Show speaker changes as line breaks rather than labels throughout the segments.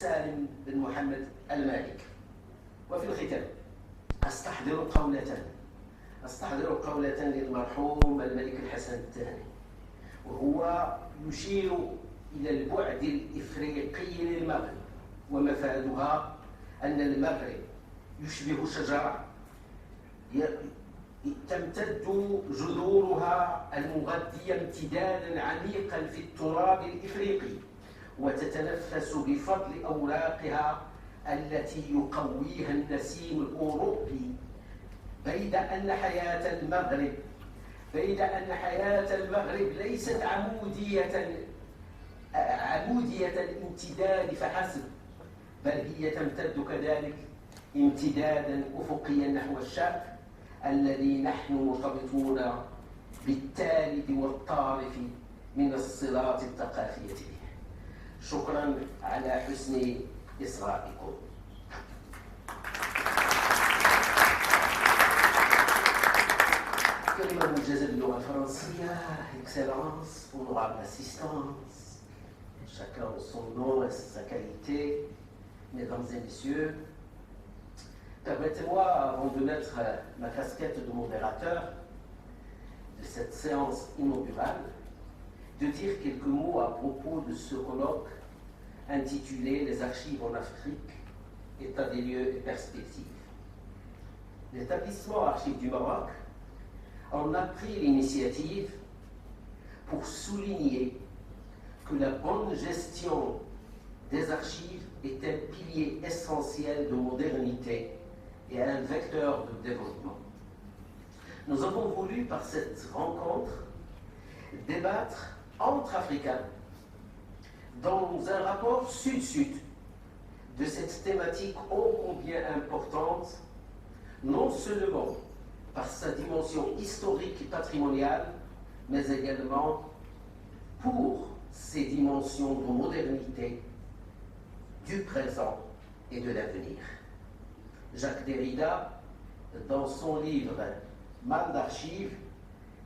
سالم بن محمد المالك. وفي الختام أستحضر قولة للمرحوم الملك الحسن الثاني، وهو يشير إلى البعد الإفريقي للمغرب، ومفادها أن المغرب يشبه شجرة تمتد جذورها المغذية امتدادا عميقا في التراب الإفريقي، وتتنفس بفضل أوراقها التي يقويها النسيم الأوروبي، بيد أن حياة المغرب ليست عمودية الامتداد فحسب، بل هي تمتد كذلك امتدادا أفقيا نحو الشرق الذي نحن مرتبطون بالتالد والطارف من الصلات الثقافية به. شكرا على حسن إصغائكم. كلمة موجزة باللغة الفرنسية. Excellence, honorable assistance, chacun son nom et sa qualité, mesdames et messieurs, permettez-moi, avant de mettre ma casquette de modérateur de cette séance inaugurale, de dire quelques mots à propos de ce colloque intitulé « Les archives en Afrique, état des lieux et perspectives ». L'établissement Archives du Maroc en a pris l'initiative pour souligner que la bonne gestion des archives est un pilier essentiel de modernité et un vecteur de développement. Nous avons voulu, par cette rencontre, débattre entre Africains dans un rapport sud-sud de cette thématique ô combien importante, non seulement par sa dimension historique et patrimoniale, mais également pour ses dimensions de modernité, du présent et de l'avenir. Jacques Derrida, dans son livre Mal d'archives,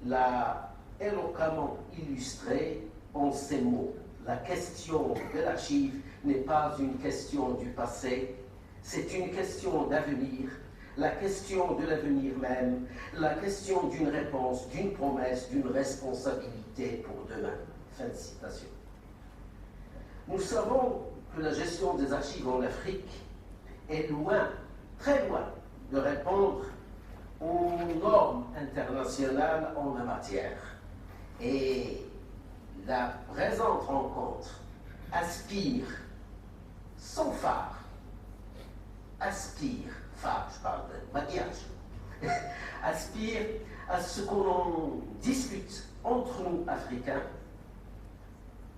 l'a éloquemment illustré en ces mots. La question de l'archive n'est pas une question du passé, c'est une question d'avenir, la question de l'avenir même, la question d'une réponse, d'une promesse, d'une responsabilité pour demain. Fin de citation. Nous savons que la gestion des archives en Afrique est loin, très loin, de répondre aux normes internationales en la matière. Et la présente rencontre aspire, sans phare, je parle de maquillage, aspire à ce qu'on discute entre nous, Africains,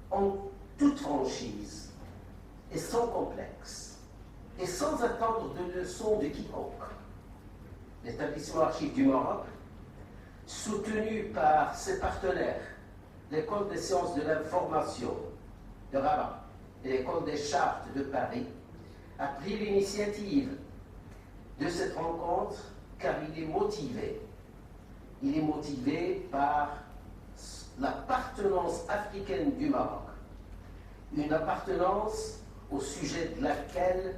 en toute franchise et sans complexe, et sans attendre de leçons de quiconque. L'établissement Archives du Maroc, soutenu par ses partenaires, l'École des sciences de l'information de Rabat et l'École des chartes de Paris, a pris l'initiative de cette rencontre car il est motivé. Il est motivé par l'appartenance africaine du Maroc, une appartenance au sujet de laquelle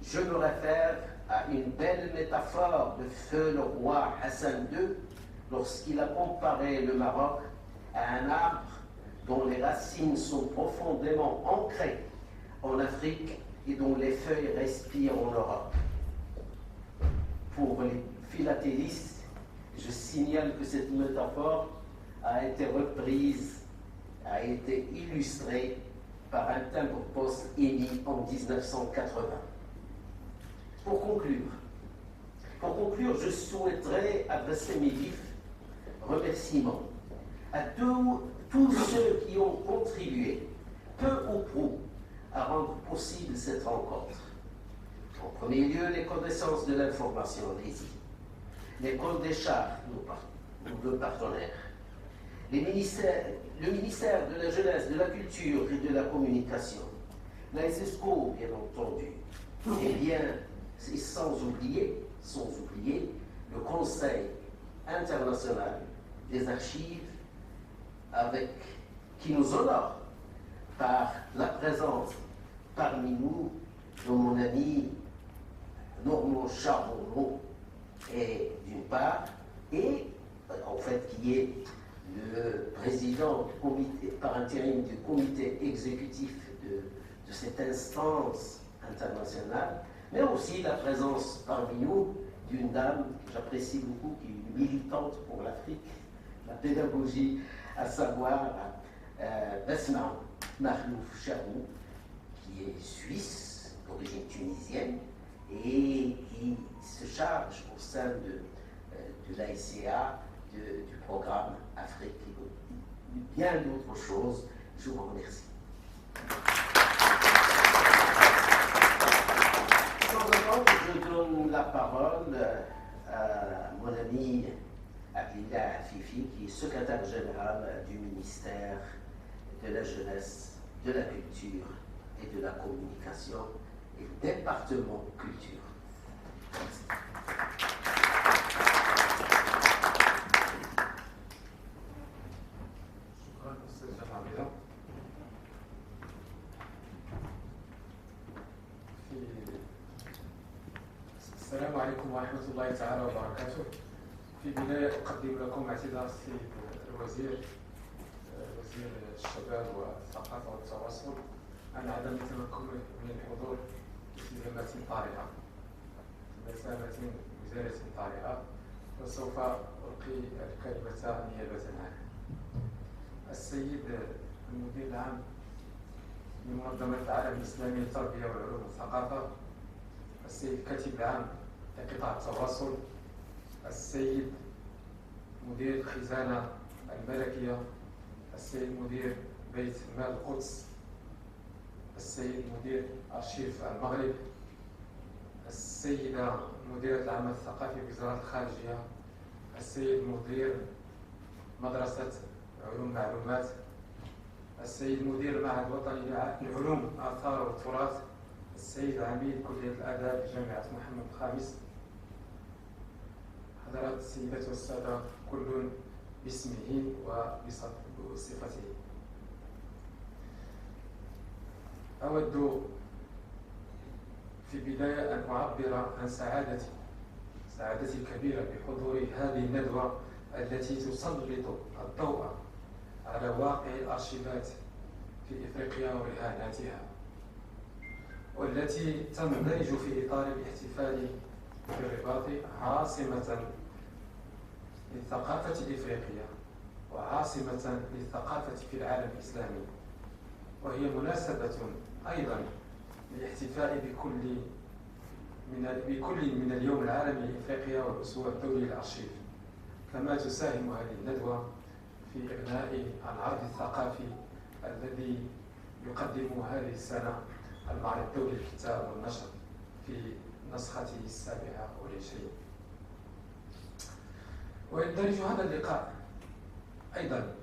je me réfère à une belle métaphore de feu le roi Hassan II lorsqu'il a comparé le Maroc à un arbre dont les racines sont profondément ancrées en Afrique et dont les feuilles respirent en Europe. Pour les philatélistes, je signale que cette métaphore a été reprise, a été illustrée par un timbre-poste émis en 1980. Pour conclure, je souhaiterais adresser mes vifs remerciements à tous ceux qui ont contribué, peu ou prou, à rendre possible cette rencontre. En premier lieu, l'École des sciences de l'information, l'ESI, l'École des chartes, nos deux partenaires, le ministère de la Jeunesse, de la Culture et de la Communication, la SESCO, bien entendu, et bien, sans oublier le Conseil international des archives, qui nous honore par la présence parmi nous, dont mon ami Normand Charbonneau est d'une part, et en fait qui est le président du comité, par intérim du comité exécutif de cette instance internationale, mais aussi la présence parmi nous d'une dame que j'apprécie beaucoup, qui est militante pour l'Afrique, la pédagogie, à savoir Besma Mahlouf Charou, qui est suisse, d'origine tunisienne, et qui se charge au sein de l'AICA du programme Afrique et bien d'autres choses. Je vous remercie. Sans attendre, je donne la parole à mon ami Abdillah Afifi, qui est secrétaire général du ministère de la Jeunesse, de la Culture et de la Communication et du département Culture. Merci.
السلام عليكم ورحمة الله تعالى وبركاته. في بداية أقدم لكم اعتذار السيد الوزير وزير الشباب والثقافة والتواصل عن عدم تمكنه من الحضور لالتزامات طارئة وزارة طارئة، وسوف ألقي الكلمة نيابة عنه. السيد المدير العام لمنظمة العالم الإسلامي للتربية والعلوم والثقافة، السيد الكاتب العام لقطاع التواصل، السيد مدير الخزانة الملكية، السيد مدير بيت مال القدس، السيد مدير أرشيف المغرب، السيدة مديرة العمل الثقافي بوزارة الخارجية، السيد مدير مدرسة علوم المعلومات، السيد مدير المعهد الوطني للعلوم الآثار والتراث، السيد عميد كلية الآداب جامعة محمد الخامس، حضرات السيدات والسادة كل باسمه وبصفته. أود في البداية أن أعبر عن سعادتي الكبيرة بحضور هذه الندوة التي تسلط الضوء على واقع الأرشيفات في إفريقيا ورهاناتها، والتي تندرج في إطار الاحتفال بالرباط عاصمة للثقافة الإفريقية وعاصمة للثقافة في العالم الإسلامي، وهي مناسبة أيضا للاحتفاء بكل من اليوم العالمي لإفريقيا والأسبوع الدولي للأرشيف، كما تساهم هذه الندوة في إبناء العرض الثقافي الذي يقدم هذه السنة المعرض الدولي للكتاب والنشر في نسخته 27. ويندرج هذا اللقاء أيضا